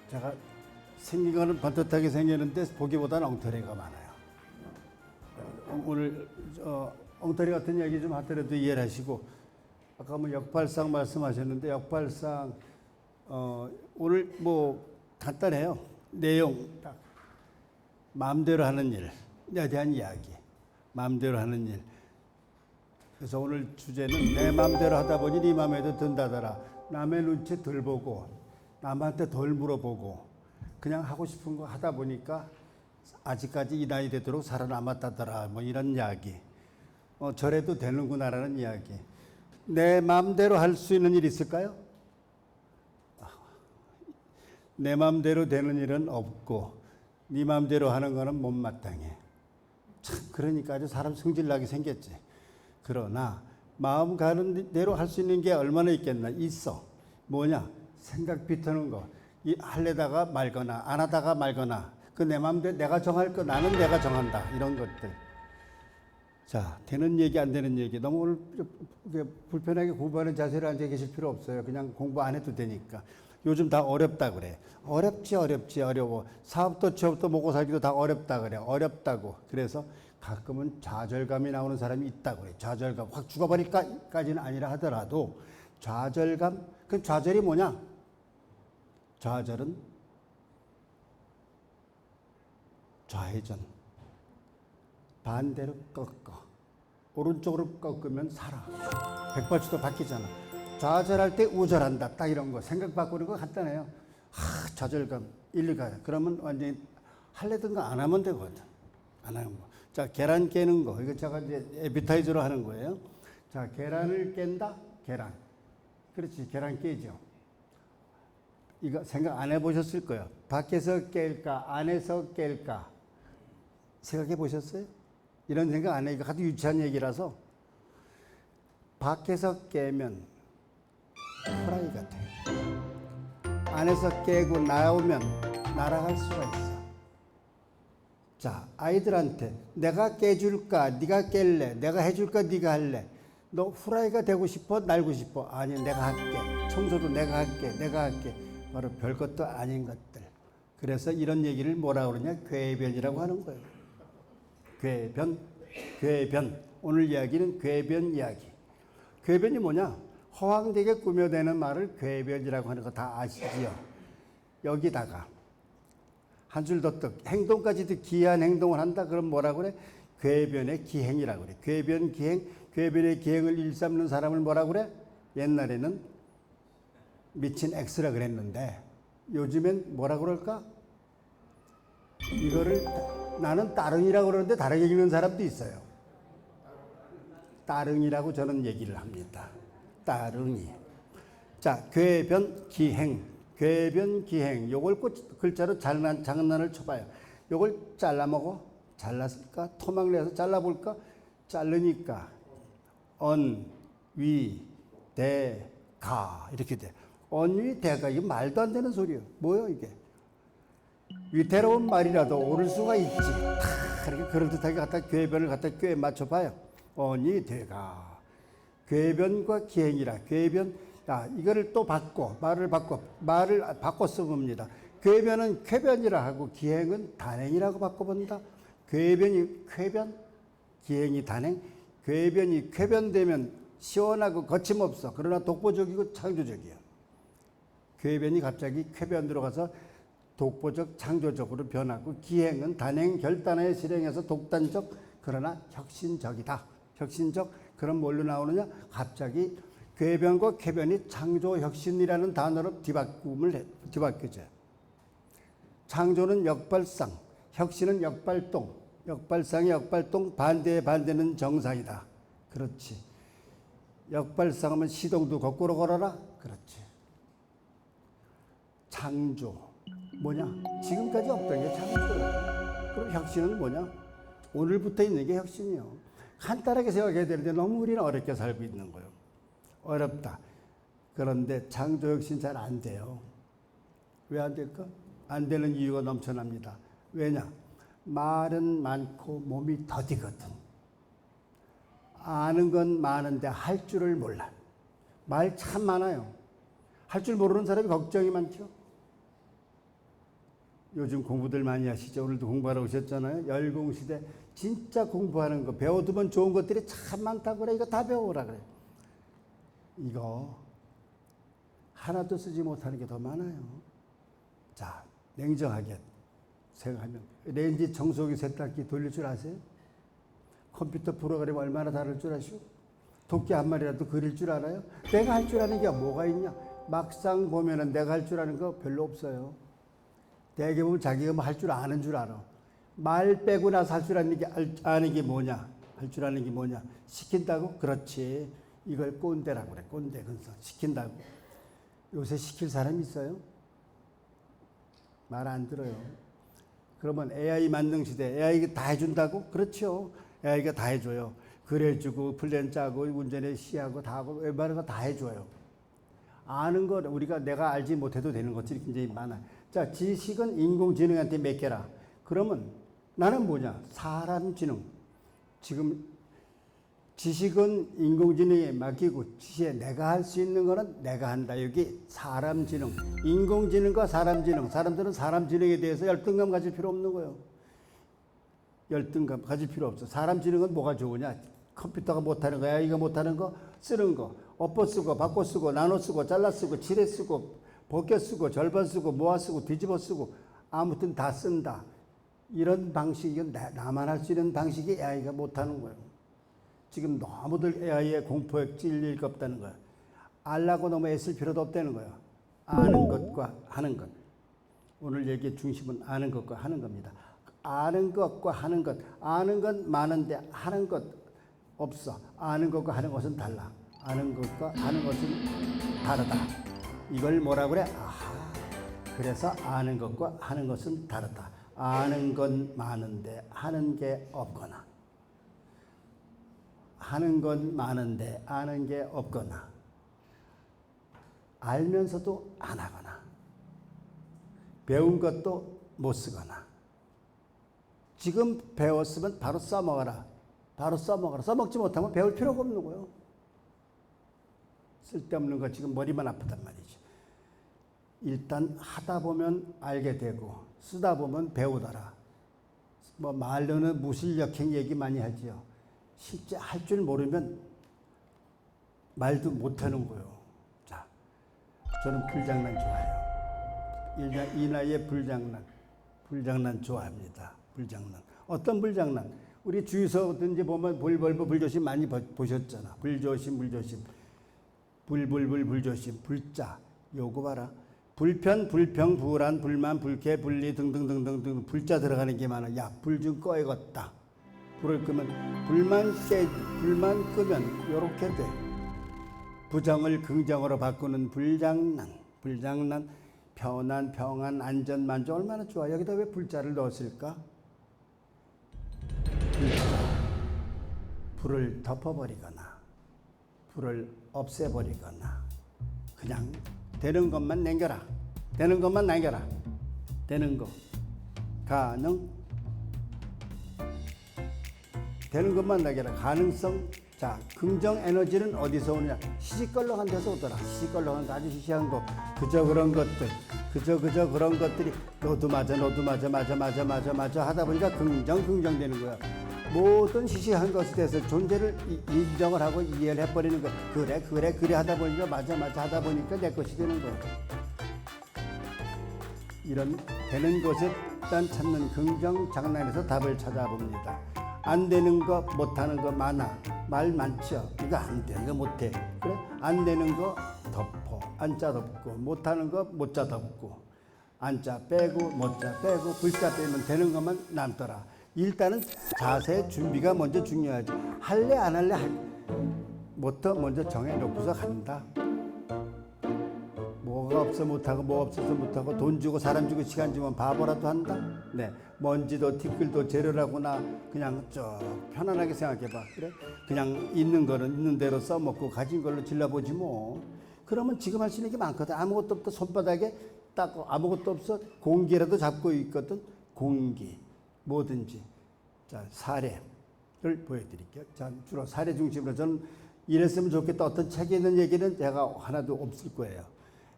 제가 생긴 거는 반듯하게 생겼는데 보기보다는 엉터리가 많아요. 오늘 엉터리 같은 얘기 좀 하더라도 이해를 하시고, 아까 뭐 역발상 말씀하셨는데 역발상 오늘 뭐 간단해요. 내용 딱 마음대로 하는 일에 대한 이야기, 마음대로 하는 일. 그래서 오늘 주제는 내 마음대로 하다 보니 네 마음에도 든다더라. 남의 눈치 덜 보고 남한테 덜 물어보고 그냥 하고 싶은 거 하다 보니까 아직까지 이 나이 되도록 살아남았다더라. 뭐 이런 이야기. 저래도 되는구나라는 이야기. 내 마음대로 할 수 있는 일 있을까요? 내 마음대로 되는 일은 없고 네 마음대로 하는 거는 못마땅해. 참 그러니까 아주 사람 성질나게 생겼지. 그러나 마음 가는 대로 할 수 있는 게 얼마나 있겠나. 있어. 뭐냐? 생각 비트는 거. 하려다가 말거나 안 하다가 말거나 그 내 마음대로 내가 정할 거 나는 내가 정한다. 이런 것들. 자, 되는 얘기 안 되는 얘기. 너무 오늘 불편하게 공부하는 자세로 앉아 계실 필요 없어요. 그냥 공부 안 해도 되니까. 요즘 다 어렵다 그래. 어렵지 어려워. 사업도 취업도 먹고 살기도 다 어렵다 그래. 어렵다고. 그래서 가끔은 좌절감이 나오는 사람이 있다고 그래. 좌절감. 확 죽어버릴까까지는 아니라 하더라도 좌절감. 그럼 좌절이 뭐냐? 좌절은 좌회전. 반대로 꺾어. 오른쪽으로 꺾으면 살아. 180도 바뀌잖아. 좌절할 때 우절한다. 딱 이런 거. 생각 바꾸는 거 간단해요. 좌절감. 일리가요. 그러면 완전히 할래던 거 안 하면 되거든. 안 하는 거. 자, 계란 깨는 거. 이거 제가 이제 에피타이저로 하는 거예요. 자, 계란을 깬다? 계란. 그렇지. 계란 깨죠. 이거 생각 안 해보셨을 거예요. 밖에서 깰까? 안에서 깰까? 생각해 보셨어요? 이런 생각 안 해. 이거 아주 유치한 얘기라서. 밖에서 깨면 후라이 같아. 안에서 깨고 나오면 날아갈 수가 있어. 자, 아이들한테 내가 깨줄까? 네가 깰래? 내가 해줄까? 네가 할래? 너 후라이가 되고 싶어? 날고 싶어? 아니, 내가 할게. 청소도 내가 할게. 바로 별것도 아닌 것들. 그래서 이런 얘기를 뭐라 그러냐? 궤변이라고 하는 거예요. 궤변. 오늘 이야기는 궤변 이야기. 궤변이 뭐냐? 허황되게 꾸며대는 말을 궤변이라고 하는 거 다 아시지요? 여기다가 한 줄 더 떡. 행동까지도 기이한 행동을 한다. 그럼 뭐라 그래? 궤변의 기행이라고 그래. 궤변 기행. 궤변의 기행을 일삼는 사람을 뭐라 그래? 옛날에는 미친 X라 그랬는데 요즘엔 뭐라 그럴까? 이거를 나는 따릉이라고 그러는데 다르게 읽는 사람도 있어요. 따릉이라고 저는 얘기를 합니다. 따릉이. 자, 궤변 기행. 궤변 기행. 요걸 꼭 글자로 장난을 쳐봐요. 요걸 잘라먹어? 잘랐을까? 토막을 내서 잘라볼까? 자르니까 언, 위, 대, 가 이렇게 돼. 언, 위, 대가. 이게 말도 안 되는 소리예요. 뭐예요 이게? 위태로운 말이라도 옳을 수가 있지. 이렇게 그럴듯하게 갖다 궤변을 갖다 꿰 맞춰봐요. 언이 대가. 궤변과 기행이라. 궤변. 이거를 또 말을 바꿔 써봅니다. 궤변은 쾌변이라 하고 기행은 단행이라고 바꿔본다. 궤변이 쾌변, 기행이 단행. 궤변이 쾌변되면 시원하고 거침없어. 그러나 독보적이고 창조적이야. 궤변이 갑자기 쾌변으로 가서 독보적, 창조적으로 변하고 기행은 단행, 결단에 실행해서 독단적, 그러나 혁신적이다. 혁신적, 그럼 뭘로 나오느냐? 갑자기 궤변과 쾌변이 창조, 혁신이라는 단어로 뒤바뀌어져요. 창조는 역발상, 혁신은 역발동, 역발상의 역발동, 반대의 반대는 정상이다. 그렇지. 역발상하면 시동도 거꾸로 걸어라? 그렇지. 창조. 뭐냐? 지금까지 없던 게 창조야. 그럼 혁신은 뭐냐? 오늘부터 있는 게 혁신이요. 간단하게 생각해야 되는데 너무 우리는 어렵게 살고 있는 거예요. 어렵다. 그런데 창조 혁신 잘 안 돼요. 왜 안 될까? 안 되는 이유가 넘쳐납니다. 왜냐? 말은 많고 몸이 더디거든. 아는 건 많은데 할 줄을 몰라. 말 참 많아요. 할 줄 모르는 사람이 걱정이 많죠. 요즘 공부들 많이 하시죠? 오늘도 공부하러 오셨잖아요. 열공시대 진짜 공부하는 거 배워두면 좋은 것들이 참 많다고 그래. 이거 다 배워오라 그래. 이거 하나도 쓰지 못하는 게 더 많아요. 자, 냉정하게 생각하면 렌지 청소기 세탁기 돌릴 줄 아세요? 컴퓨터 프로그램 얼마나 다를 줄 아시고? 토끼 한 마리라도 그릴 줄 알아요? 내가 할 줄 아는 게 뭐가 있냐? 막상 보면은 내가 할 줄 아는 거 별로 없어요. 대개 보면 자기가 뭐 할 줄 아는 줄 알아. 말 빼고 나서 할 줄 아는 게 뭐냐? 할 줄 아는 게 뭐냐? 시킨다고? 그렇지. 이걸 꼰대라고 그래. 꼰대 근성. 시킨다고. 요새 시킬 사람 있어요? 말 안 들어요. 그러면 AI 만능 시대, AI가 다 해준다고? 그렇죠. AI가 다 해줘요. 그래주고, 플랜 짜고, 운전에 시하고, 다 하고, 웬만한 거 다 해줘요. 아는 거, 내가 알지 못해도 되는 것들이 굉장히 많아요. 자, 지식은 인공지능한테 맡겨라. 그러면 나는 뭐냐? 사람 지능. 지금 지식은 인공지능에 맡기고 지시에 내가 할 수 있는 거는 내가 한다. 여기 사람 지능. 인공지능과 사람 지능. 사람들은 사람 지능에 대해서 열등감 가질 필요 없는 거예요. 열등감 가질 필요 없어. 사람 지능은 뭐가 좋으냐? 컴퓨터가 못하는 거, AI가 못하는 거, 쓰는 거. 엎어 쓰고, 바꿔 쓰고, 나눠 쓰고, 잘라 쓰고, 칠해 쓰고, 벗겨 쓰고, 절반 쓰고, 모아 쓰고, 뒤집어 쓰고, 아무튼 다 쓴다. 이런 방식이 나만 할 수 있는 방식이 AI가 못하는 거예요. 지금 너무들 AI의 공포에 찔릴 것 없다는 거야. 알라고 너무 애쓸 필요도 없다는 거야. 아는 것과 하는 것. 오늘 얘기의 중심은 아는 것과 하는 겁니다. 아는 것과 하는 것. 아는 건 많은데 하는 것 없어. 아는 것과 하는 것은 달라. 아는 것과 하는 것은 다르다. 이걸 뭐라 그래? 아하. 그래서 아는 것과 하는 것은 다르다. 아는 건 많은데 하는 게 없거나. 하는 건 많은데 아는 게 없거나, 알면서도 안 하거나, 배운 것도 못 쓰거나. 지금 배웠으면 바로 써먹어라. 바로 써먹어라. 써먹지 못하면 배울 필요가 없는 거예요. 쓸데없는 거 지금 머리만 아프단 말이죠. 일단 하다 보면 알게 되고 쓰다 보면 배우더라. 뭐 말로는 무실력행 얘기 많이 하지요. 실제 할 줄 모르면 말도 못하는 거예요. 자, 저는 불장난 좋아해요. 이 나이에 불장난 좋아합니다. 불장난. 어떤 불장난? 우리 주유소든지 보면 볼벌보 불조심 많이 보셨잖아. 불조심. 불조심. 불자. 요거 봐라. 불편, 불평, 불안, 불만, 불쾌, 불리 등등등등등 불자 들어가는 게 많아. 야, 불 좀 꺼야겠다. 불을 끄면 불만 끄면 요렇게 돼. 부정을 긍정으로 바꾸는 불장난. 편안, 평안, 안전, 만족 얼마나 좋아. 여기다 왜 불자를 넣었을까? 불을 덮어버리거나 불을 없애버리거나 그냥 되는 것만 남겨라. 되는 거 가능 되는 것만 남겨라. 가능성. 자, 긍정 에너지는 어디서 오느냐? 시시껄렁한 데서 오더라. 시시껄렁한 거, 아주 시시한 거, 그저 그런 것들이 너도 맞아 하다 보니까 긍정 되는 거야. 모든 시시한 것에 대해서 존재를 인정을 하고 이해를 해버리는 거야. 그래 하다 보니까 맞아 하다 보니까 내 것이 되는 거야. 이런 되는 것에 일단 찾는 긍정 장난에서 답을 찾아봅니다. 안 되는 거, 못하는 거 많아. 말 많죠? 이거 안 돼, 이거 못해. 그래? 안 되는 거 덮어. 안자 덮고, 못하는 거 못자 덮고, 안자 빼고, 못자 빼고, 불자 빼면 되는 것만 남더라. 일단은 자세 준비가 먼저 중요하지. 할래, 안 할래, 부터 먼저 정해놓고서 간다. 뭐가 없어 못하고, 뭐 없어서 못하고, 돈 주고, 사람 주고, 시간 주면 바보라도 한다? 네. 먼지도 티끌도 재료라구나. 그냥 쭉 편안하게 생각해봐. 그래? 그냥 있는 거는 있는 대로 써먹고, 가진 걸로 질러보지 뭐. 그러면 지금 할 수 있는 게 많거든. 아무것도 없다. 손바닥에 딱 아무것도 없어. 공기라도 잡고 있거든. 공기. 뭐든지. 자, 사례를 보여드릴게요. 자, 주로 사례 중심으로 저는 이랬으면 좋겠다. 어떤 책에 있는 얘기는 제가 하나도 없을 거예요.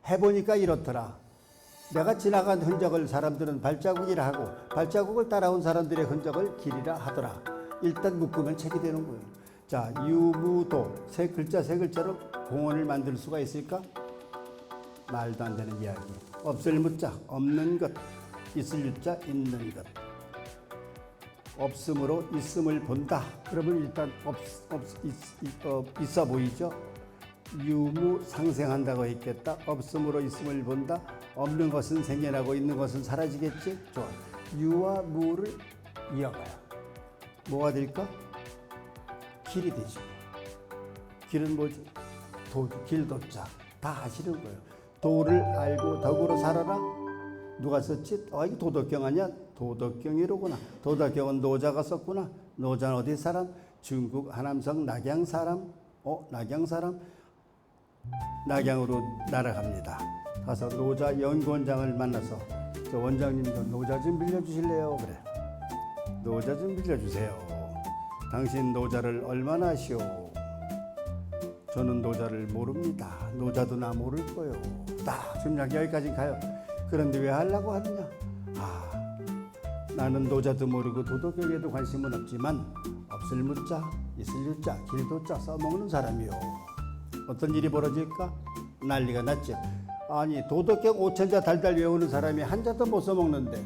해보니까 이렇더라. 내가 지나간 흔적을 사람들은 발자국이라 하고 발자국을 따라온 사람들의 흔적을 길이라 하더라. 일단 묶으면 책이 되는 거예요. 자, 유무도 세 글자로 공원을 만들 수가 있을까? 말도 안 되는 이야기. 없을 무자 없는 것, 있을 유자 있는 것. 없음으로 있음을 본다. 그러면 일단 있어 보이죠? 유무상생한다고 했겠다. 없음으로 있음을 본다. 없는 것은 생겨나고 있는 것은 사라지겠지. 좋아. 유와 무를 이어가요. 뭐가 될까? 길이 되죠. 길은 뭐지? 길도자. 다 아시는 거예요. 도를 알고 덕으로 살아라. 누가 썼지? 이거 도덕경 아니야? 도덕경이로구나. 도덕경은 노자가 썼구나. 노자는 어디 사람? 중국 하남성 낙양 사람. 낙양 사람? 낙양으로 날아갑니다. 가서 노자 연구원장을 만나서 저 원장님도 노자 좀 빌려주실래요? 그래. 노자 좀 빌려주세요. 당신 노자를 얼마나 아시오? 저는 노자를 모릅니다. 노자도 나 모를 거요. 딱 지금 여기까지 가요. 그런데 왜 하려고 하느냐? 나는 노자도 모르고 도덕경에도 관심은 없지만 없을 무자, 있을 유자, 길도자 써먹는 사람이요. 어떤 일이 벌어질까? 난리가 났죠. 아니 도덕경 5천자 달달 외우는 사람이 한 자도 못 써먹는데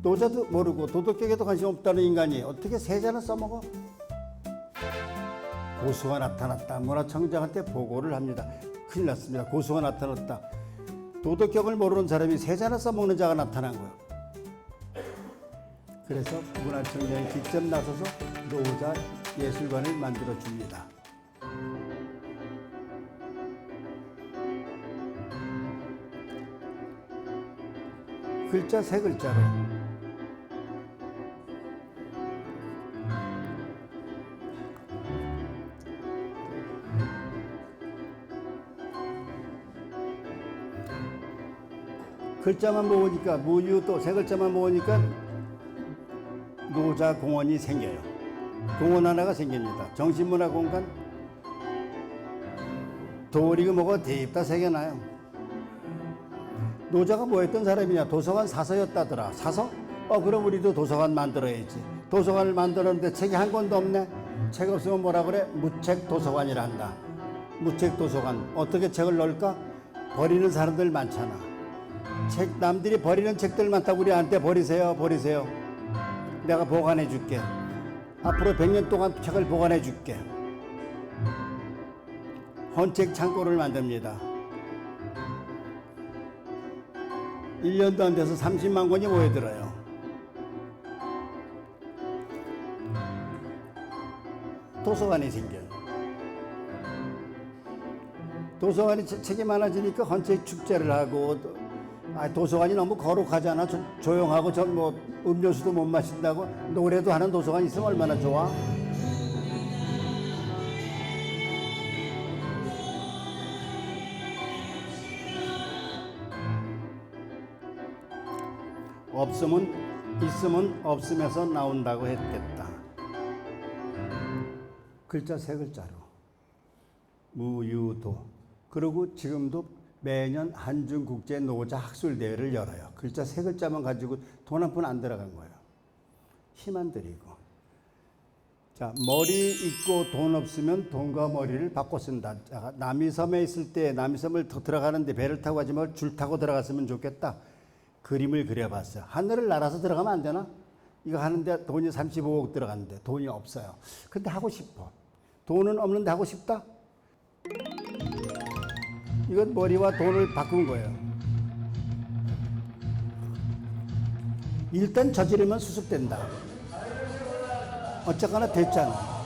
노자도 모르고 도덕경에도 관심 없다는 인간이 어떻게 세 자나 써먹어? 고수가 나타났다. 문화청장한테 보고를 합니다. 큰일 났습니다. 고수가 나타났다. 도덕경을 모르는 사람이 세 자나 써먹는 자가 나타난 거예요. 그래서 문화청장이 직접 나서서 노자 예술관을 만들어 줍니다. 글자 세 글자로 글자만 모으니까 무유 또 세 글자만 모으니까 노자 공원이 생겨요. 공원 하나가 생깁니다. 정신문화공간 도리가 뭐가 대입다 새겨나요. 노자가 뭐 했던 사람이냐? 도서관 사서였다더라. 사서? 그럼 우리도 도서관 만들어야지. 도서관을 만들었는데 책이 한 권도 없네. 책 없으면 뭐라 그래? 무책 도서관이라 한다. 무책 도서관. 어떻게 책을 넣을까? 버리는 사람들 많잖아. 책 남들이 버리는 책들 많다고 우리한테 버리세요. 내가 보관해 줄게. 앞으로 100년 동안 책을 보관해 줄게. 헌책 창고를 만듭니다. 1년도 안 돼서 30만 권이 모여들어요. 도서관이 생겨요. 도서관이 책이 많아지니까 헌책 축제를 하고 도서관이 너무 거룩하잖아. 조용하고 음료수도 못 마신다고 노래도 하는 도서관 있으면 얼마나 좋아. 없으면 있으면 없으면서 나온다고 했겠다. 글자 세 글자로 무유도. 그리고 지금도 매년 한중국제 노자 학술대회를 열어요. 글자 세 글자만 가지고 돈 한 푼 안 들어간 거예요. 힘 안 들이고. 자, 머리 있고 돈 없으면 돈과 머리를 바꿔 쓴다. 자, 남이섬에 있을 때 남이섬을 들어가는데 배를 타고 가지 말고 줄 타고 들어갔으면 좋겠다. 그림을 그려봤어요. 하늘을 날아서 들어가면 안 되나? 이거 하는데 돈이 35억 들어갔는데 돈이 없어요. 근데 하고 싶어. 돈은 없는데 하고 싶다? 이건 머리와 돈을 바꾼 거예요. 일단 저지르면 수습된다. 어쨌거나 됐잖아.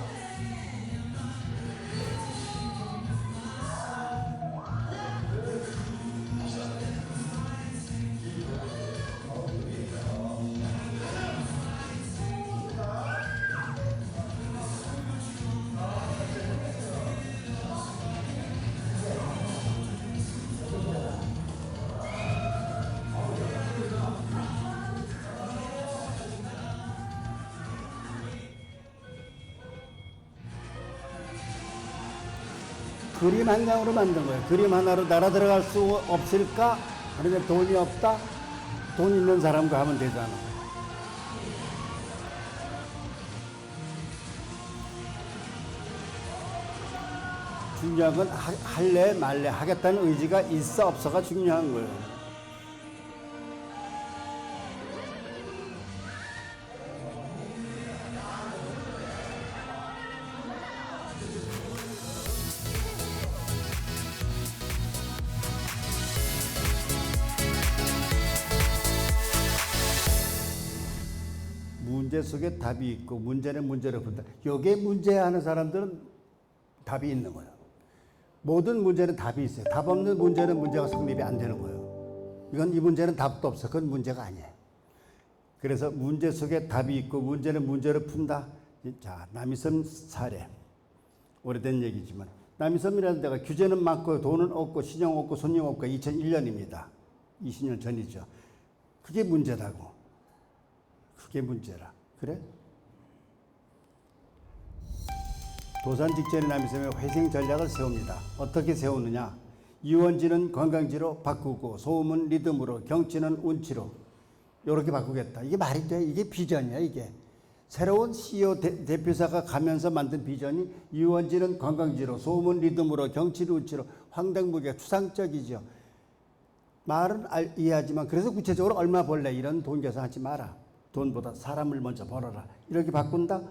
그림 한 장으로 만든 거예요. 그림 하나로 날아 들어갈 수 없을까? 아니면 돈이 없다? 돈 있는 사람과 하면 되잖아. 중요한 건 할래 말래 하겠다는 의지가 있어 없어가 중요한 거예요. 문제 속에 답이 있고 문제는 문제로 본다. 이게 문제하는 사람들은 답이 있는 거예요. 모든 문제는 답이 있어요. 답 없는 문제는 문제가 성립이 안 되는 거예요. 이건 이 문제는 답도 없어. 그건 문제가 아니에요. 그래서 문제 속에 답이 있고 문제는 문제로 푼다. 자, 남이섬 사례. 오래된 얘기지만 남이섬이라는 데가 규제는 많고 돈은 없고 신용 없고 손님 없고 2001년입니다. 20년 전이죠. 그게 문제다고. 그게 문제라. 그래? 도산 직전의 남이섬에 회생 전략을 세웁니다. 어떻게 세우느냐? 유원지는 관광지로 바꾸고 소음은 리듬으로 경치는 운치로 이렇게 바꾸겠다. 이게 말이 돼? 이게 비전이야 이게. 새로운 CEO 대표사가 가면서 만든 비전이 유원지는 관광지로 소음은 리듬으로 경치는 운치로 황당무계 추상적이죠. 말은 이해하지만 그래서 구체적으로 얼마 벌래 이런 돈 계산하지 마라. 돈보다 사람을 먼저 벌어라. 이렇게 바꾼다?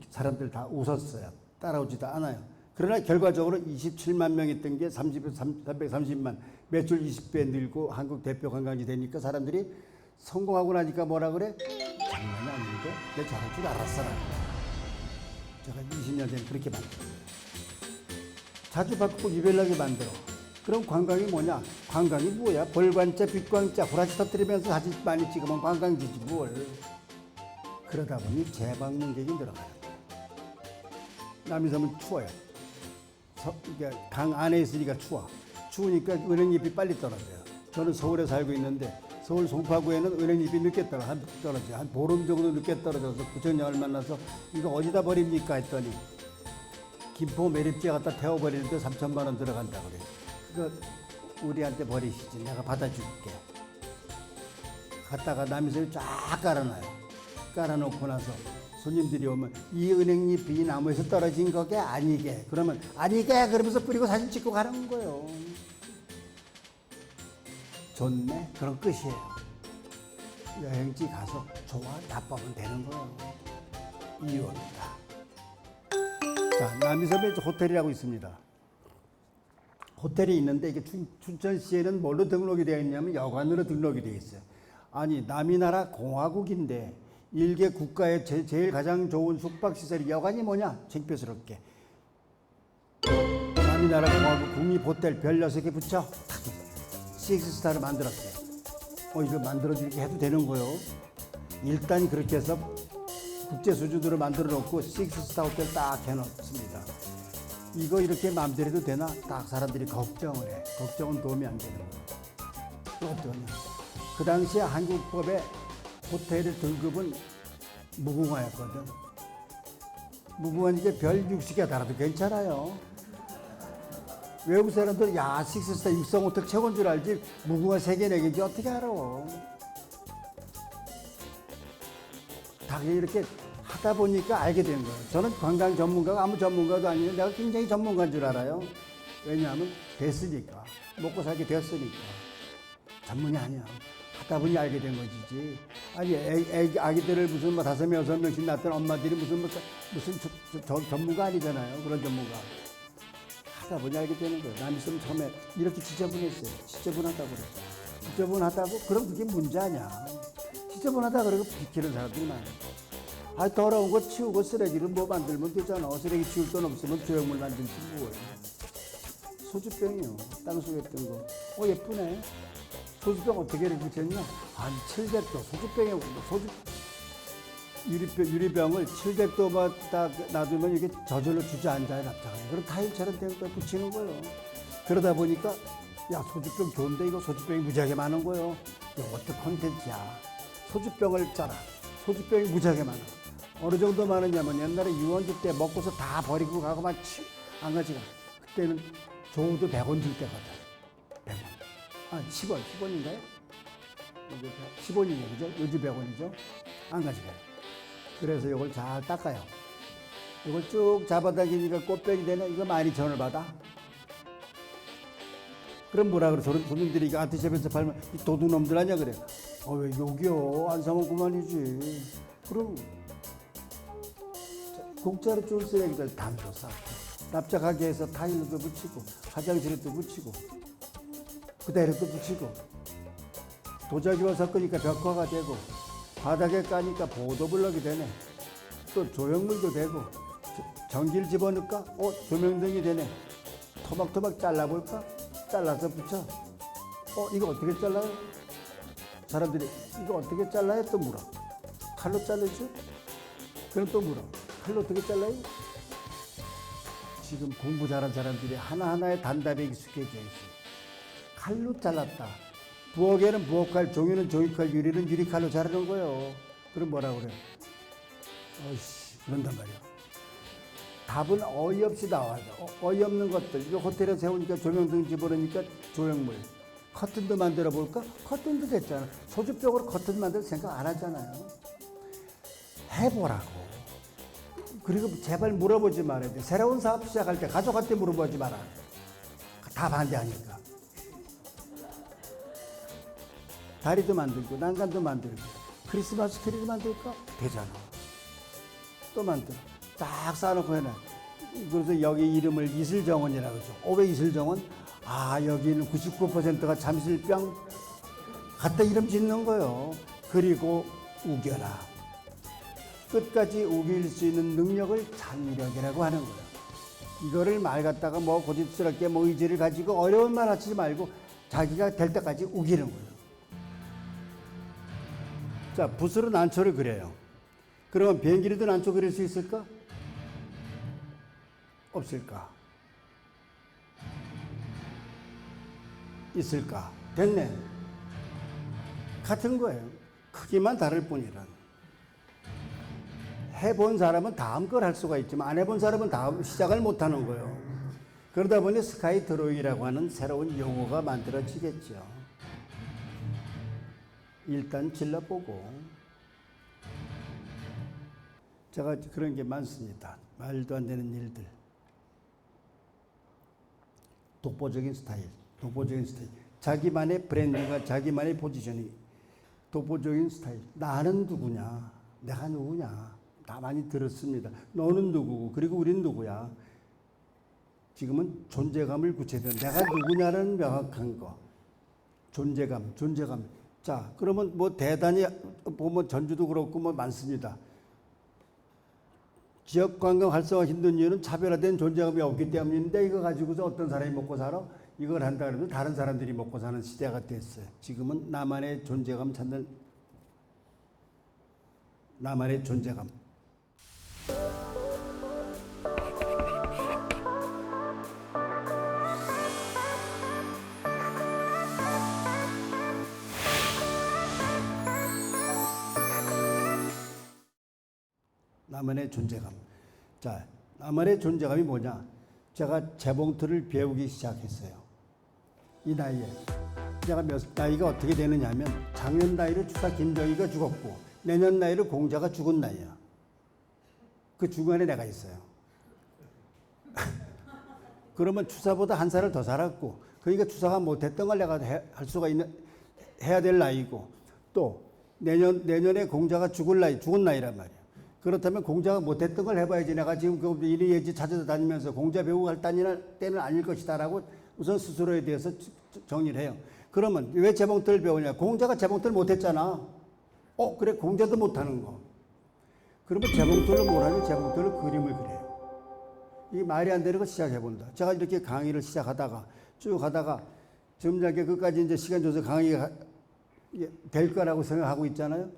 사람들 다 웃었어요. 따라오지도 않아요. 그러나 결과적으로 27만 명 있던 게 330만, 매출 20배 늘고 한국 대표 관광지 되니까 사람들이 성공하고 나니까 뭐라 그래? 장난이 아닌데? 내 잘할 줄 알았어라. 제가 20년 전에 그렇게 만들어. 자주 바꾸고 유별나게 만들어. 그럼 관광이 뭐냐? 관광이 뭐야? 벌관자, 빛광자, 후라시 터뜨리면서 사진 많이 찍으면 관광지지 뭘. 그러다 보니 재방문객이 늘어가는 거예요. 남이섬은 추워요. 강 안에 있으니까 추워. 추우니까 은행잎이 빨리 떨어져요. 저는 서울에 살고 있는데 서울 송파구에는 은행잎이 늦게 떨어져요. 한 보름 정도 늦게 떨어져서 구청장을 만나서 이거 어디다 버립니까 했더니 김포 매립지에 갖다 태워버리는데 3천만 원 들어간다 그래요. 그거 우리한테 버리시지. 내가 받아줄게. 갔다가 남이섬에 쫙 깔아놔요. 깔아놓고 나서 손님들이 오면 이 은행잎이 나무에서 떨어진 거게 아니게. 그러면 아니게 그러면서 뿌리고 사진 찍고 가는 거예요. 좋네. 그런 끝이에요. 여행지 가서 좋아 나빠면 되는 거예요. 이유입니다. 자, 남이섬에 호텔이라고 있습니다. 호텔이 있는데 이게 춘천시에는 뭘로 등록이 되어 있냐면 여관으로 등록이 되어 있어요. 아니 남이나라 공화국인데 일개 국가의 제일 가장 좋은 숙박시설이 여관이 뭐냐? 창피스럽게. 남이나라 공화국 국립호텔 별 6개 붙여 탁 식스스타를 만들었어요. 이거 만들어서 이렇게 해도 되는 거예요. 일단 그렇게 해서 국제 수준으로 만들어 놓고 식스스타 호텔 딱 해놓습니다. 이거 이렇게 마음대로 해도 되나? 딱 사람들이 걱정을 해. 걱정은 도움이 안 되는 거예요. 어떠냐? 그 당시에 한국법에 호텔의 등급은 무궁화였거든. 무궁화는 이게 별 60개 달아도 괜찮아요. 외국 사람들 야 식스스타 육성 호텔 최고인 줄 알지 무궁화 3개 4개인지 어떻게 알아. 다 이렇게 하다 보니까 알게 된 거예요. 저는 관광 전문가가 아무 전문가도 아니고 내가 굉장히 전문가인 줄 알아요. 왜냐하면 됐으니까. 먹고 살게 됐으니까. 전문이 아니야. 하다 보니 알게 된 것이지. 아니 아기들을 무슨 5, 6명씩 낳던 엄마들이 무슨 전문가 아니잖아요. 그런 전문가. 하다 보니 알게 되는 거예요. 남이섬 처음에 이렇게 지저분했어요. 지저분하다고 그래. 지저분하다고? 그럼 그게 문제 아니야. 지저분하다 그러고 비키는 사람들이 많아. 더러운 거 치우고 쓰레기를 뭐 만들면 되잖아. 쓰레기 치울 돈 없으면 조형물 만들지 뭘. 소주병이요. 땅속에 뜬 거. 예쁘네. 소주병 어떻게 이렇게 붙였냐? 아니 700도 소주병에 유리병을 700도만 딱 놔두면 이게 저절로 주저앉아요. 납작하게. 그럼 타일처럼 된 거 붙이는 거예요. 그러다 보니까 야 소주병 좋은데 이거 소주병이 무지하게 많은 거예요. 이것도 콘텐츠야. 소주병을 짜라. 소주병이 무지하게 많아. 어느 정도 많으냐면 옛날에 유원지 때 먹고서 다 버리고 가고 막 안 가지가. 그때는 줘도 100원 줄 때거든. 100원. 10원, 10원인가요? 10원이죠, 그죠? 요즘 100원이죠? 안 가져가요. 그래서 이걸 잘 닦아요. 이걸 쭉 잡아당기니까 꽃병이 되네. 이거 12,000원을 받아. 그럼 뭐라 그래? 손님들이 이거 아트샵에서 팔면 이 도둑놈들 아니야 그래. 왜 여기요? 안 사면 그만이지. 그럼 공짜로 줄 쓰레기들 담도 싸고 납작하게 해서 타일로도 붙이고 화장실에도 붙이고 그대로도 붙이고 도자기와 섞으니까 벽화가 되고 바닥에 까니까 보도블럭이 되네. 또 조형물도 되고 전기를 집어넣을까? 조명등이 되네. 토막토막 잘라볼까? 잘라서 붙여. 이거 어떻게 잘라요? 사람들이 이거 어떻게 잘라요? 또 물어. 칼로 자르죠? 그럼 또 물어. 칼로 어떻게 잘라요? 지금 공부 잘한 사람들이 하나하나의 단답에 익숙해져 있어요. 칼로 잘랐다. 부엌에는 부엌칼, 종이는 종이칼, 유리는 유리칼로 자르는 거예요. 그럼 뭐라 그래? 그런단 말이야. 답은 어이없이 나와요. 어이없는 것들. 이거 호텔에 세우니까 조명등 집어넣으니까 조형물. 커튼도 만들어 볼까? 커튼도 됐잖아. 소주병으로 커튼 만들 생각 안 하잖아요. 해보라고. 그리고 제발 물어보지 말아야 돼. 새로운 사업 시작할 때 가족한테 물어보지 마라. 다 반대하니까. 다리도 만들고 난간도 만들고 크리스마스 트리도 만들까? 되잖아. 또 만들어. 딱 쌓아놓고 해놔. 그래서 여기 이름을 이슬정원이라고 하죠. 왜 이슬정원? 여기는 99%가 잠실병 갖다 이름 짓는 거예요. 그리고 우겨라. 끝까지 우길 수 있는 능력을 창의력이라고 하는 거예요. 이거를 말 갖다가 고집스럽게 의지를 가지고 어려운 말 하지 말고 자기가 될 때까지 우기는 거예요. 자, 붓으로 난초를 그려요. 그러면 비행기로도 난초 그릴 수 있을까? 없을까? 있을까? 됐네. 같은 거예요. 크기만 다를 뿐이라. 해본 사람은 다음 걸 할 수가 있지만 안 해본 사람은 다음 시작을 못 하는 거예요. 그러다 보니 스카이 드로잉이라고 하는 새로운 용어가 만들어지겠죠. 일단 질러보고. 제가 그런 게 많습니다. 말도 안 되는 일들. 독보적인 스타일. 자기만의 브랜딩과 자기만의 포지션이 독보적인 스타일. 나는 누구냐? 내가 누구냐? 다 많이 들었습니다. 너는 누구고? 그리고 우린 누구야? 지금은 존재감을 구체화한 내가 누구냐는 명확한 거. 존재감. 자, 그러면 대단히 보면 전주도 그렇고 많습니다. 지역관광 활성화 힘든 이유는 차별화된 존재감이 없기 때문인데 이거 가지고서 어떤 사람이 먹고 살아? 이걸 한다 그러면 다른 사람들이 먹고 사는 시대가 됐어요. 지금은 나만의 존재감 찾는 나만의 존재감. 나만의 존재감. 자, 나만의 존재감이 뭐냐? 제가 재봉틀을 배우기 시작했어요. 이 나이에. 제가 나이가 어떻게 되느냐면 작년 나이로 추사 김정희가 죽었고 내년 나이로 공자가 죽은 나이야. 그 중간에 내가 있어요. 그러면 추사보다 한 살을 더 살았고 그러니까 추사가 못했던 걸 내가 할 수가 해야 될 나이고 또 내년에 공자가 죽은 나이란 말이야. 그렇다면 공자가 못했던 걸 해봐야지. 내가 지금 그 이리예지 찾아서 다니면서 공자 배우고 할 때는 아닐 것이다라고 우선 스스로에 대해서 정리를 해요. 그러면 왜 재봉틀을 배우냐? 공자가 재봉틀을 못했잖아. 그래 공자도 못하는 거. 그러면 재봉틀을 뭐라고? 재봉틀을 그림을 그려요. 이게 말이 안 되는 거 시작해본다. 제가 이렇게 강의를 시작하다가 쭉 하다가 점잖게 끝까지 이제 시간 줘서 강의가 될 거라고 생각하고 있잖아요.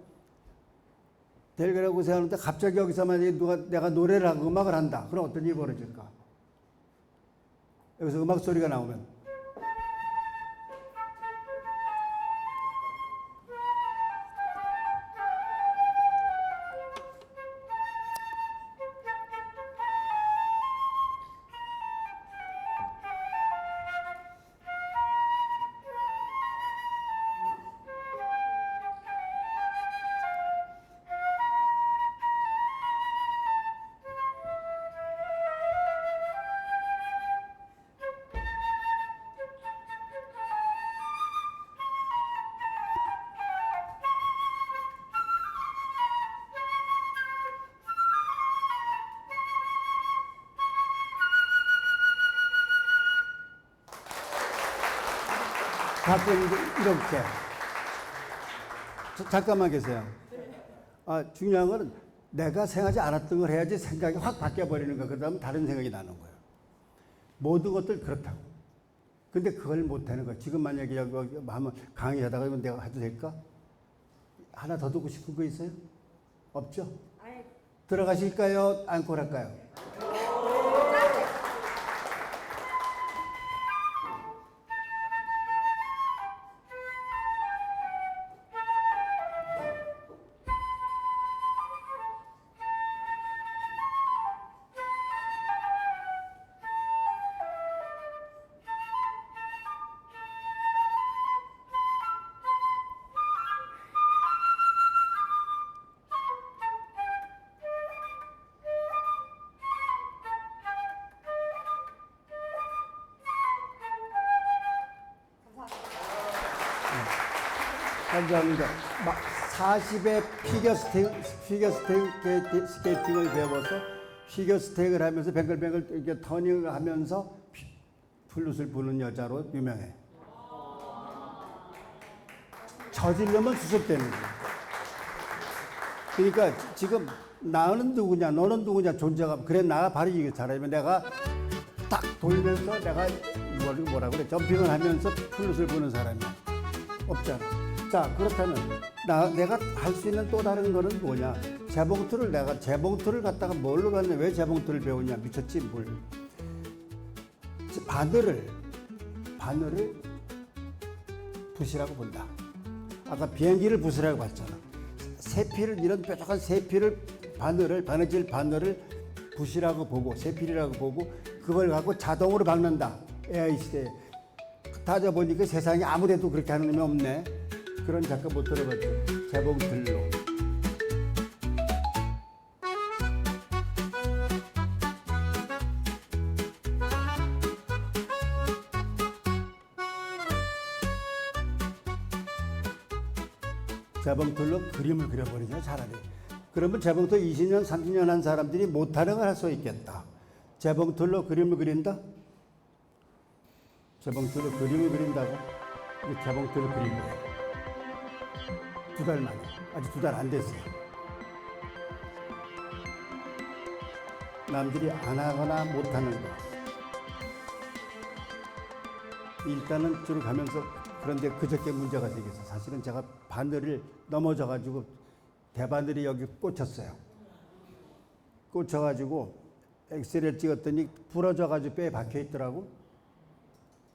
될 거라고 생각하는데 갑자기 여기서만 내가 노래를 하고 음악을 한다. 그럼 어떤 일이 벌어질까? 여기서 음악 소리가 나오면 가끔 이렇게. 잠깐만 계세요. 중요한 거는 내가 생각하지 않았던 걸 해야지 생각이 확 바뀌어버리는 거. 그러다 보면 다른 생각이 나는 거예요. 모든 것들 그렇다고. 근데 그걸 못하는 거야. 지금 만약에 여기 하면 강의하다가 이건 내가 해도 될까? 하나 더 듣고 싶은 거 있어요? 없죠? 들어가실까요? 안고 할까요? 감사합니다. 40의 스케이팅을 배워서 피겨스케이팅을 하면서 뱅글뱅글 이렇게 터닝을 하면서 플룻을 부는 여자로 유명해. 저질러면 수습되는 거야. 그러니까 지금 나는 누구냐, 너는 누구냐 존재가 그래 나 바로 이 사람이면 내가 딱 돌면서 내가 뭐라 그래 점핑을 하면서 플룻을 부는 사람이야. 없잖아. 자, 그렇다면 내가 할 수 있는 또 다른 거는 뭐냐? 재봉틀을 갖다가 뭘로 갔냐? 왜 재봉틀을 배우냐? 미쳤지 뭘? 바늘을 붓이라고 본다. 아까 비행기를 붓이라고 봤잖아. 세필을 이런 뾰족한 세필을 바느질 바늘을 붓이라고 보고 세필이라고 보고 그걸 갖고 자동으로 박는다. AI 시대에 따져보니까 세상에 아무데도 그렇게 하는 놈이 없네. 그런 작가 못 들어봤죠. 재봉틀로. 재봉틀로 그림을 그려버리죠, 차라리. 그러면 재봉틀 20년, 30년 한 사람들이 못하는 걸 할 수 있겠다. 재봉틀로 그림을 그린다? 재봉틀로 그림을 그린다고? 이 재봉틀로 그린 거예요. 2달 만에. 아직 2달 안 됐어요. 남들이 안 하거나 못하는 거. 일단은 쭉 가면서 그런데 그저께 문제가 생겨서 사실은 제가 바늘을 넘어져가지고 대바늘이 여기 꽂혔어요. 꽂혀가지고 엑스레이를 찍었더니 부러져가지고 뼈에 박혀 있더라고.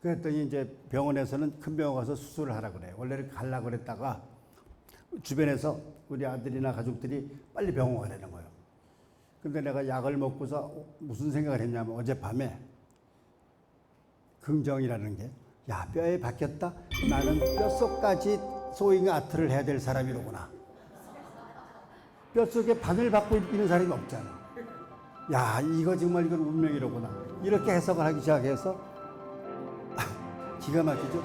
그랬더니 이제 병원에서는 큰 병원 가서 수술을 하라고 그래요. 원래는 가려고 그랬다가 주변에서 우리 아들이나 가족들이 빨리 병원 가라는 거예요. 근데 내가 약을 먹고서 무슨 생각을 했냐면 어젯밤에 긍정이라는 게 야, 뼈에 박혔다? 나는 뼛속까지 소잉 아트를 해야 될 사람이로구나. 뼛속에 바늘 받고 있는 사람이 없잖아. 야, 이거 정말 이건 운명이로구나. 이렇게 해석을 하기 시작해서 기가 막히죠?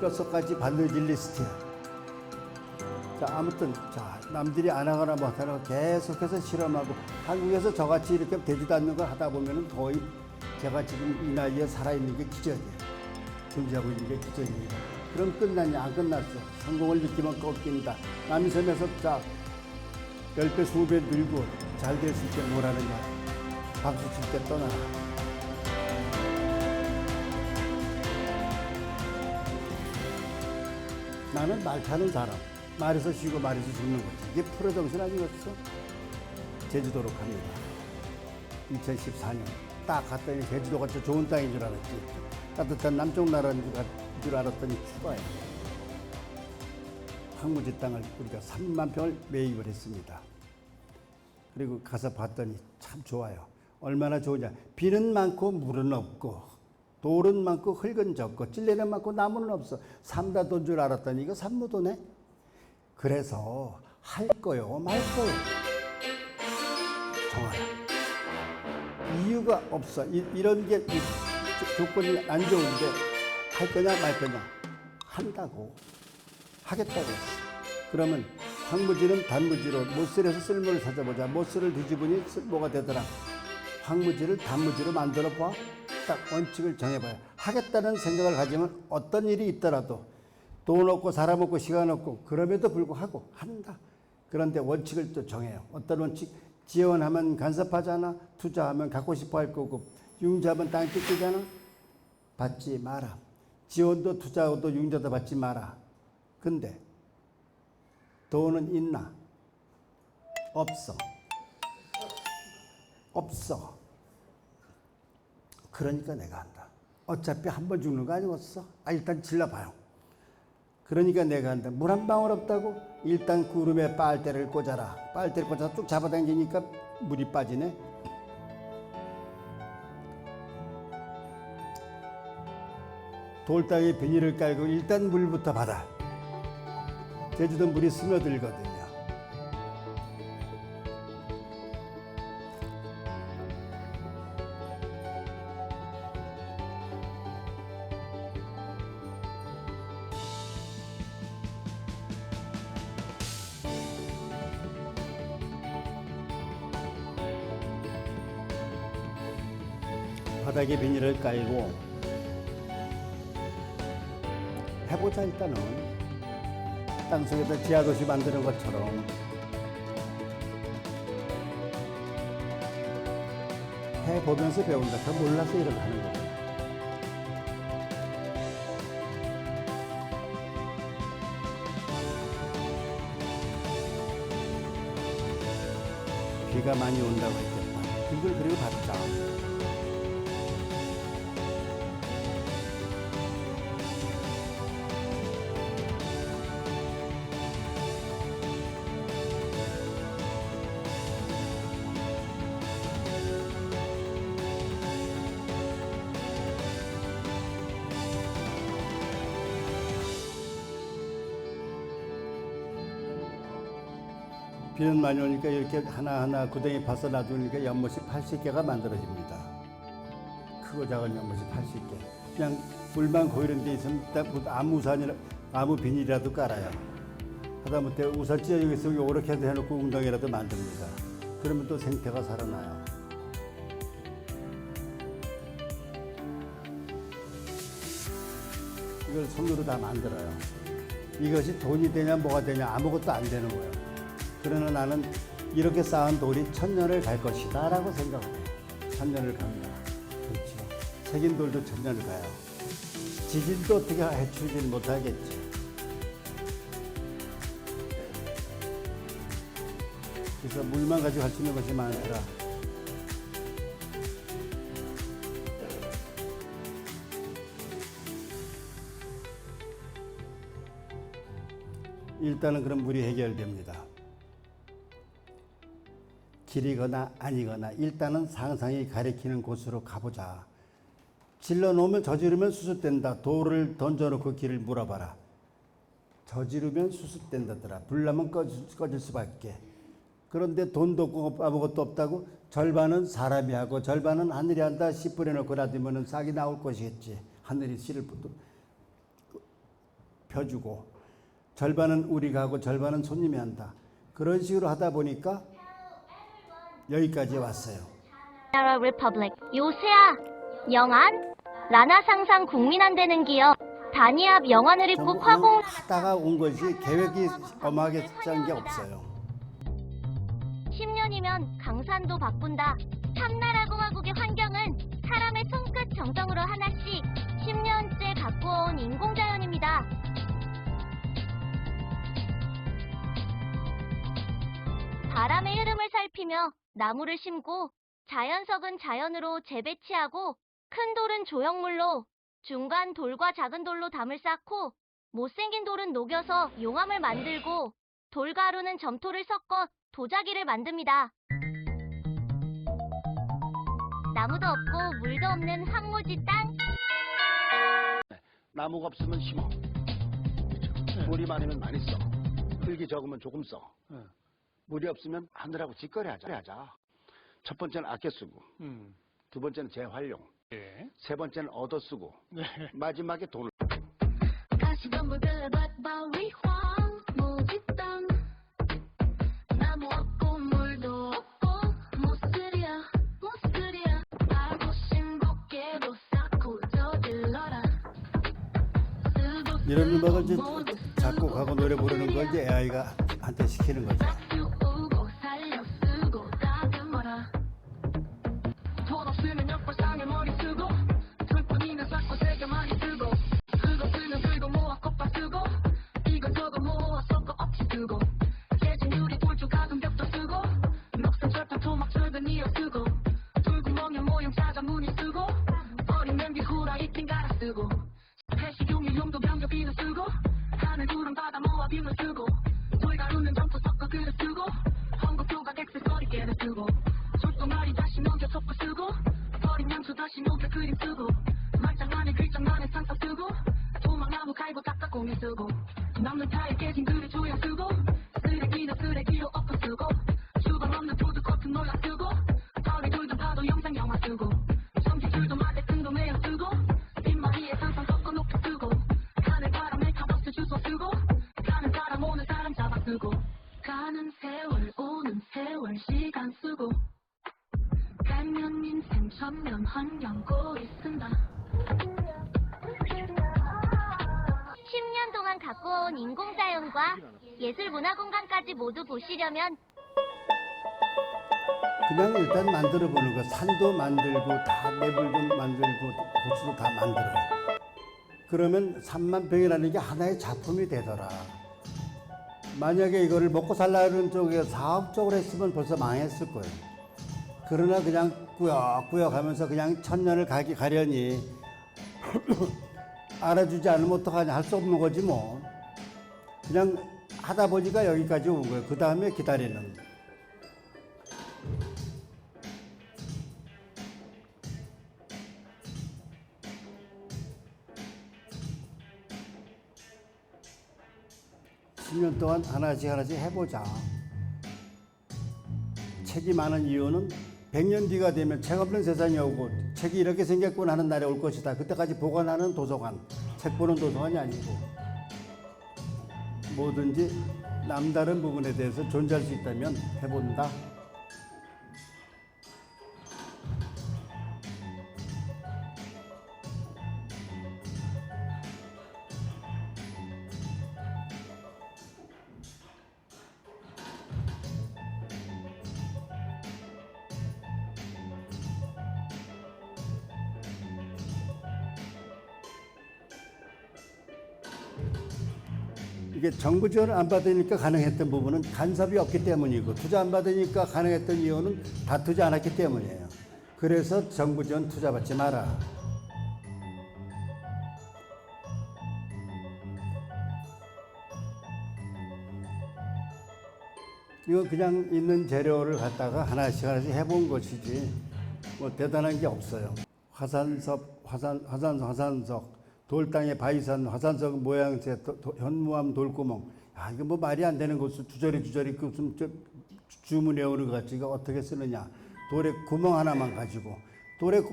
뼛속까지 바느질 리스트야. 자, 아무튼, 남들이 안 하거나 못하거나 계속해서 실험하고, 한국에서 저같이 이렇게 되지도 않는 걸 하다 보면은 거의 제가 지금 이 나이에 살아있는 게 기적이에요. 존재하고 있는 게 기적입니다. 그럼 끝났냐? 안 끝났어. 성공을 느끼면 꺾인다. 남섬에서 10배, 20배 늘고 잘 될 수 있게 뭘 하느냐? 박수 칠 때 떠나라. 나는 말 타는 사람. 말에서 쉬고 말에서 죽는 거지. 이게 프로 정신 아니겠어? 제주도로 갑니다. 2014년. 딱 갔더니 제주도가 저 좋은 땅인 줄 알았지. 따뜻한 남쪽 나라인 줄 알았더니 추가예요. 황무지 땅을 우리가 3만 평을 매입을 했습니다. 그리고 가서 봤더니 참 좋아요. 얼마나 좋으냐. 비는 많고 물은 없고 돌은 많고 흙은 적고 찔레는 많고 나무는 없어. 삼다도인 줄 알았더니 이거 산무도네. 그래서 할 거요 말 거요 정하라. 이유가 없어. 이런 게 조건이 안 좋은데 할 거냐 말 거냐 한다고 하겠다고 했어. 그러면 황무지는 단무지로 못쓸에서 쓸모를 찾아보자. 못쓸을 뒤집으니 쓸모가 되더라. 황무지를 단무지로 만들어 봐. 딱 원칙을 정해봐요. 하겠다는 생각을 가지면 어떤 일이 있더라도 돈 없고 사람 없고 시간 없고 그럼에도 불구하고 한다. 그런데 원칙을 또 정해요. 어떤 원칙? 지원하면 간섭하잖아. 투자하면 갖고 싶어 할 거고 융자하면 땅 뜯기잖아. 받지 마라. 지원도 투자도 융자도 받지 마라. 근데 돈은 있나? 없어. 없어. 그러니까 내가 한다. 어차피 한 번 죽는 거 아니었어? 일단 질러봐요. 그러니까 내가 한다. 물 한 방울 없다고? 일단 구름에 빨대를 꽂아라. 빨대를 꽂아서 쭉 잡아당기니까 물이 빠지네. 돌땅에 비닐을 깔고 일단 물부터 받아. 제주도 물이 스며들거든요. 바닥에 비닐을 깔고 해보자. 일단은 땅속에다 지하도시 만드는 것처럼 해보면서 배운다. 더 몰라서 이렇게 하는 거예요. 비가 많이 온다고 했겠다. 이걸 그리고 봤자. 비는 많이 오니까 이렇게 하나하나 구덩이 파서 놔두니까 연못이 80개가 만들어집니다. 크고 작은 연못이 80개. 그냥 물만 고이는 데 있으면 아무 우산이나 아무 비닐이라도 깔아요. 하다못해 우산 찢어지겠어 요렇게 해놓고 웅덩이라도 만듭니다. 그러면 또 생태가 살아나요. 이걸 손으로 다 만들어요. 이것이 돈이 되냐 뭐가 되냐 아무것도 안 되는 거예요. 그러나 나는 이렇게 쌓은 돌이 1000년을 갈 것이다 라고 생각을 해요. 1000년을 간다. 그렇죠. 새긴 돌도 1000년을 가요. 지진도 어떻게 해치우지 못하겠지. 그래서 물만 가지고 할 수 있는 것이 많더라. 일단은 그럼 물이 해결됩니다. 길이거나 아니거나 일단은 상상이 가리키는 곳으로 가보자. 질러 놓으면 저지르면 수습된다. 돌을 던져놓고 길을 물어봐라. 저지르면 수습된다더라. 불나면 꺼질 수밖에. 그런데 돈도 없고 아무것도 없다고 절반은 사람이 하고 절반은 하늘이 한다. 씨 뿌려놓고 놔두면 싹이 나올 것이겠지. 하늘이 씨를 펴주고 절반은 우리가 하고 절반은 손님이 한다. 그런 식으로 하다 보니까 여기까지 왔어요. 나라 리퍼블릭 요새야 영안 라나 상상 국민 안 되는 기업 단위압 영안을 입고 화공 하다가 온 것이 계획이 엄하게 짠 게 없어요. 10년이면 강산도 바꾼다. 참나라고 화국의 환경은 사람의 손끝 정성으로 하나씩 10년째 갖고 온 인공자연입니다. 바람의 흐름을 살피며 나무를 심고 자연석은 자연으로 재배치하고 큰 돌은 조형물로 중간 돌과 작은 돌로 담을 쌓고 못생긴 돌은 녹여서 용암을 만들고 돌가루는 점토를 섞어 도자기를 만듭니다. 나무도 없고 물도 없는 황무지 땅. 나무가 없으면 심어. 그렇죠. 물이 많으면 많이 써. 흙이 적으면 조금 써. 물이 없으면 하늘하고 직거래 하자. 첫 번째는 아껴 쓰고, 두 번째는 재활용, 세 번째는 얻어 쓰고, 마지막에 돈을. 나무 없고 물도 없고 못 쓰랴 알고 신복게도 쌓고 저질러 이런 음악을 이제 작곡하고 노래 부르는 걸 이제 AI가 한테 시키는 거죠. 가는 세월 오는 세월 시간 쓰고 가면 인생 천년 환경 꼬리 쓴다. 10년 동안 갖고 온 인공자연과 예술문화공간까지 모두 보시려면 그냥 일단 만들어 보는 거. 산도 만들고 다 매불도 만들고 고추도 다 만들어요. 그러면 3만 평이라는 게 하나의 작품이 되더라. 만약에 이거를 먹고 살라는 쪽에 사업적으로 했으면 벌써 망했을 거예요. 그러나 그냥 꾸역꾸역 하면서 그냥 천년을 가려니 알아주지 않으면 어떡하냐, 할 수 없는 거지 뭐. 그냥 하다 보니까 여기까지 온 거예요. 그 다음에 기다리는. (10년) 동안 하나씩 해보자. 책이 많은 이유는 100년 뒤가 되면 책 없는 세상이 오고 책이 이렇게 생겼구나 하는 날이 올 것이다. 그때까지 보관하는 도서관, 책 보는 도서관이 아니고 뭐든지 남다른 부분에 대해서 존재할 수 있다면 해본다. 이게 정부 지원을 안 받으니까 가능했던 부분은 간섭이 없기 때문이고, 투자 안 받으니까 가능했던 이유는 다투지 않았기 때문이에요. 그래서 정부 지원 투자 받지 마라. 이거 그냥 있는 재료를 갖다가 하나씩 해본 것이지 뭐 대단한 게 없어요. 화산석, 돌땅의 바위산, 화산석 모양새, 현무암 돌구멍. 야, 이거 뭐 말이 안 되는 것을 주저리 그 무슨 주문해 오는 것 같지. 이거 어떻게 쓰느냐. 돌에 구멍 하나만 가지고.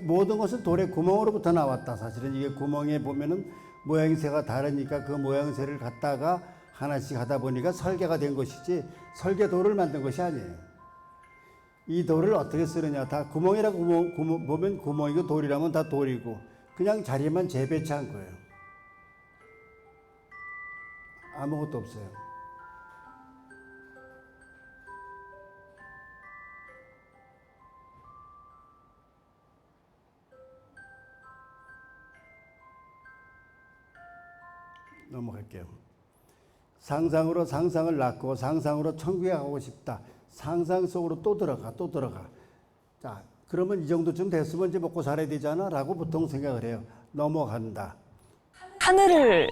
모든 것은 돌의 구멍으로부터 나왔다. 사실은 이게 구멍에 보면은 모양새가 다르니까 그 모양새를 갖다가 하나씩 하다 보니까 설계가 된 것이지 설계도를 만든 것이 아니에요. 이 돌을 어떻게 쓰느냐. 다 구멍이라고 보면 구멍이고 돌이라면 다 돌이고 그냥 자리만 재배치한 거예요. 아무것도 없어요. 넘어갈게요. 상상으로 상상을 낳고 상상으로 천국에 가고 싶다. 상상 속으로 또 들어가. 자, 그러면 이 정도쯤 됐으면 이제 먹고 살아야 되잖아 라고 보통 생각을 해요. 넘어간다. 하늘을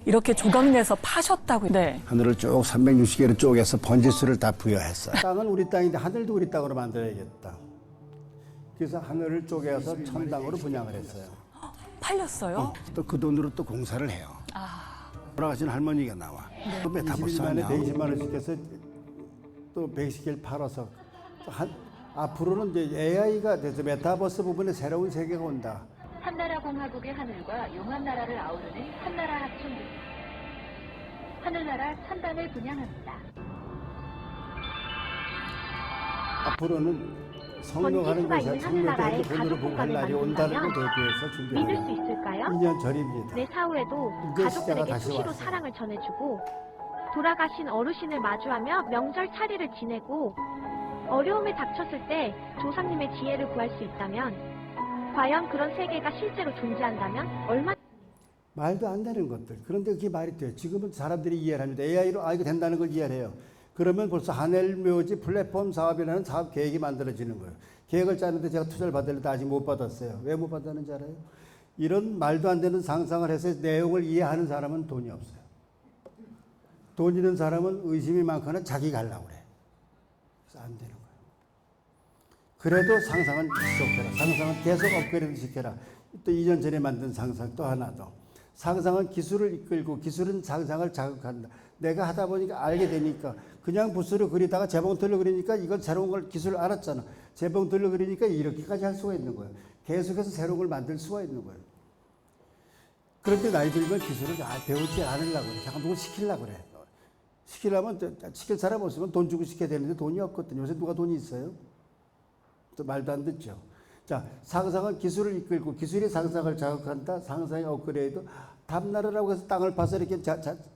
이렇게 조각내서 파셨다고요? 네. 하늘을 쭉 360개로 쪼개서 번지수를 다 부여했어요. 땅은 우리 땅인데 하늘도 우리 땅으로 만들어야겠다. 그래서 하늘을 쪼개서 천당으로 분양을 했어요. 팔렸어요? 또 그 돈으로 또 공사를 해요. 돌아가신 할머니가 나와. 또 메타버스 안에 120만 원씩 해서 또 110개를 팔아서 앞으로는 이제 AI가 돼서 메타버스 부분에 새로운 세계가 온다. 한나라 공화국의 하늘과 용한나라를 아우르는 한나라 합천국. 하늘나라 천당을 분양합니다. 앞으로는 성명하는 수가 것이 있는 성명 하늘나라의 핸드폰으로 보고 할 가족 날이 국가를 온다는 걸 만든다면 대비해서 믿을 준비해요. 수 있을까요? 2년 전입니다. 내 사후에도 이제 시대가 가족들에게 다시 수시로 왔어요. 사랑을 전해주고 돌아가신 어르신을 마주하며 명절 차례를 지내고 어려움에 닥쳤을 때 조상님의 지혜를 구할 수 있다면 과연 그런 세계가 실제로 존재한다면 얼마나 말도 안 되는 것들. 그런데 그게 말이 돼요. 지금은 사람들이 이해를 합니다. AI로 이거 된다는 걸 이해를 해요. 그러면 벌써 하늘묘지 플랫폼 사업이라는 사업 계획이 만들어지는 거예요. 계획을 짜는데 제가 투자를 받으려도 아직 못 받았어요. 왜 못 받았는지 알아요? 이런 말도 안 되는 상상을 해서 내용을 이해하는 사람은 돈이 없어요. 돈 있는 사람은 의심이 많거나 자기가 하려고 그래. 그래서 안 되는 거예요. 그래도 상상은 지속해라. 상상은 계속 업그레이드 시켜라. 또 2년 전에 만든 상상 또 하나 더. 상상은 기술을 이끌고 기술은 상상을 자극한다. 내가 하다 보니까 알게 되니까 그냥 붓으로 그리다가 재봉틀로 그리니까 이걸 새로운 걸 기술을 알았잖아. 재봉틀로 그리니까 이렇게까지 할 수가 있는 거예요. 계속해서 새로운 걸 만들 수가 있는 거예요. 그런데 나이 들면 기술을 배우지 않으려고 그래. 잠깐 누구 시키려고 그래. 시키려면 시킬 사람 없으면 돈 주고 시켜야 되는데 돈이 없거든요. 요새 누가 돈이 있어요? 또 말도 안 듣죠. 자, 상상은 기술을 이끌고 기술이 상상을 자극한다. 상상의 업그레이드. 답나라라고 해서 땅을 파서 이렇게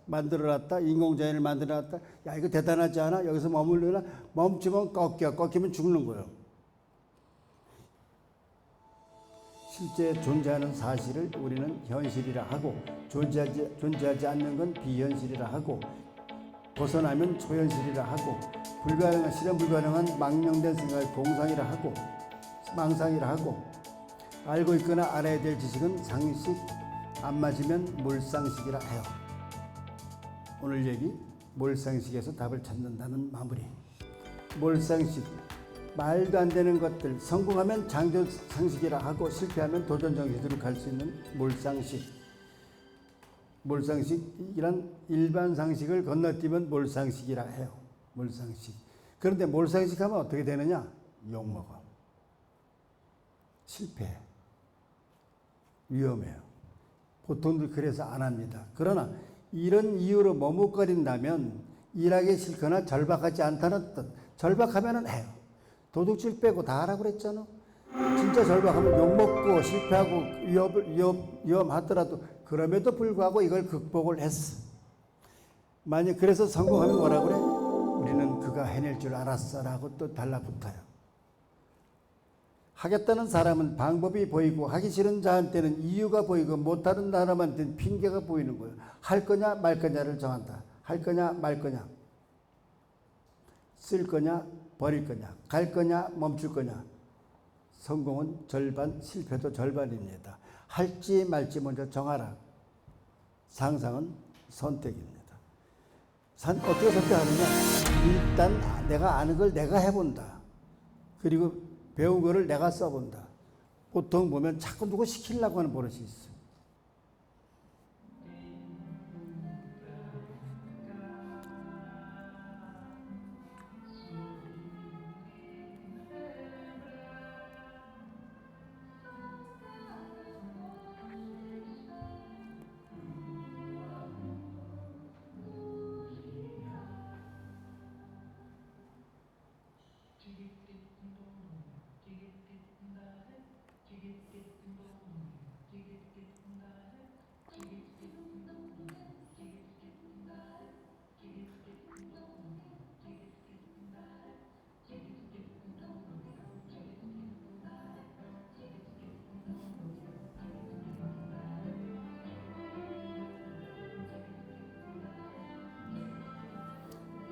만들어놨다. 인공자연을 만들어놨다. 야, 이거 대단하지 않아? 여기서 머물러나? 멈추면 꺾이면 죽는 거예요. 실제 존재하는 사실을 우리는 현실이라 하고 존재하지 않는 건 비현실이라 하고 벗어나면 초현실이라 하고 불가능한 실현 불가능한 망령된 생각을 공상이라 하고 망상이라 하고 알고 있거나 알아야 될 지식은 상식 안 맞으면 몰상식이라 해요. 오늘 얘기 몰상식에서 답을 찾는다는 마무리. 몰상식 말도 안 되는 것들 성공하면 장조상식이라 하고 실패하면 도전정식으로 갈 수 있는 몰상식. 몰상식이란 일반 상식을 건너뛰면 몰상식이라 해요. 몰상식. 그런데 몰상식 하면 어떻게 되느냐? 욕먹어. 실패해. 위험해요. 보통들 그래서 안 합니다. 그러나 이런 이유로 머뭇거린다면 일하기 싫거나 절박하지 않다는 뜻. 절박하면 해요. 도둑질 빼고 다 하라고 그랬잖아. 진짜 절박하면 욕먹고 실패하고 위험하더라도 그럼에도 불구하고 이걸 극복을 했어. 만약 그래서 성공하면 뭐라 그래? 우리는 그가 해낼 줄 알았어 라고 또 달라붙어요. 하겠다는 사람은 방법이 보이고 하기 싫은 자한테는 이유가 보이고 못하는 사람한테는 핑계가 보이는 거예요. 할 거냐 말 거냐를 정한다. 할 거냐 말 거냐. 쓸 거냐 버릴 거냐. 갈 거냐 멈출 거냐. 성공은 절반, 실패도 절반입니다. 할지 말지 먼저 정하라. 상상은 선택입니다. 어떻게 선택하느냐? 일단 내가 아는 걸 내가 해본다. 그리고 배운 거를 내가 써본다. 보통 보면 자꾸 누구 시키려고 하는 버릇이 있어요.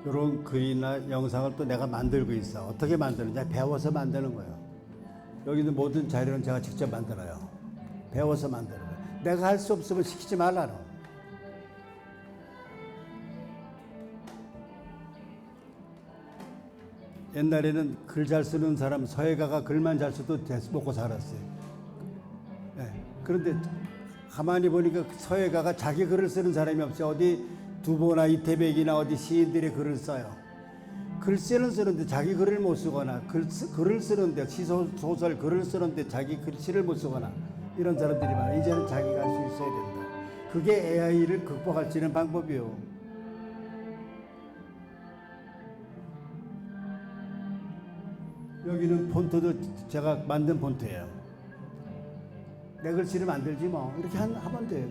이런 글이나 영상을 또 내가 만들고 있어. 어떻게 만드느냐? 배워서 만드는 거예요. 여기 있는 모든 자료는 제가 직접 만들어요. 배워서 만드는 거예요. 내가 할 수 없으면 시키지 말라는. 옛날에는 글 잘 쓰는 사람, 서예가가 글만 잘 써도 먹고 살았어요. 네. 그런데 가만히 보니까 서예가가 자기 글을 쓰는 사람이 없어요. 어디 두보나 이태백이나 어디 시인들의 글을 써요. 글씨는 쓰는데 자기 글을 못 쓰거나 글을 쓰는데 소설 글을 쓰는데 자기 글씨를 못 쓰거나 이런 사람들이 많아요. 이제는 자기가 할 수 있어야 된다. 그게 AI를 극복할 수 있는 방법이요. 여기는 폰트도 제가 만든 폰트예요. 내 글씨를 만들지 뭐 이렇게 하면 돼요.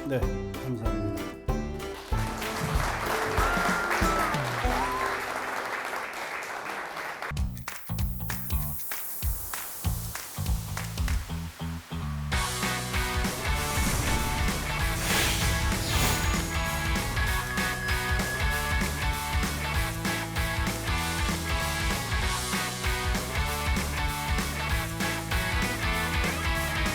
네, 감사합니다.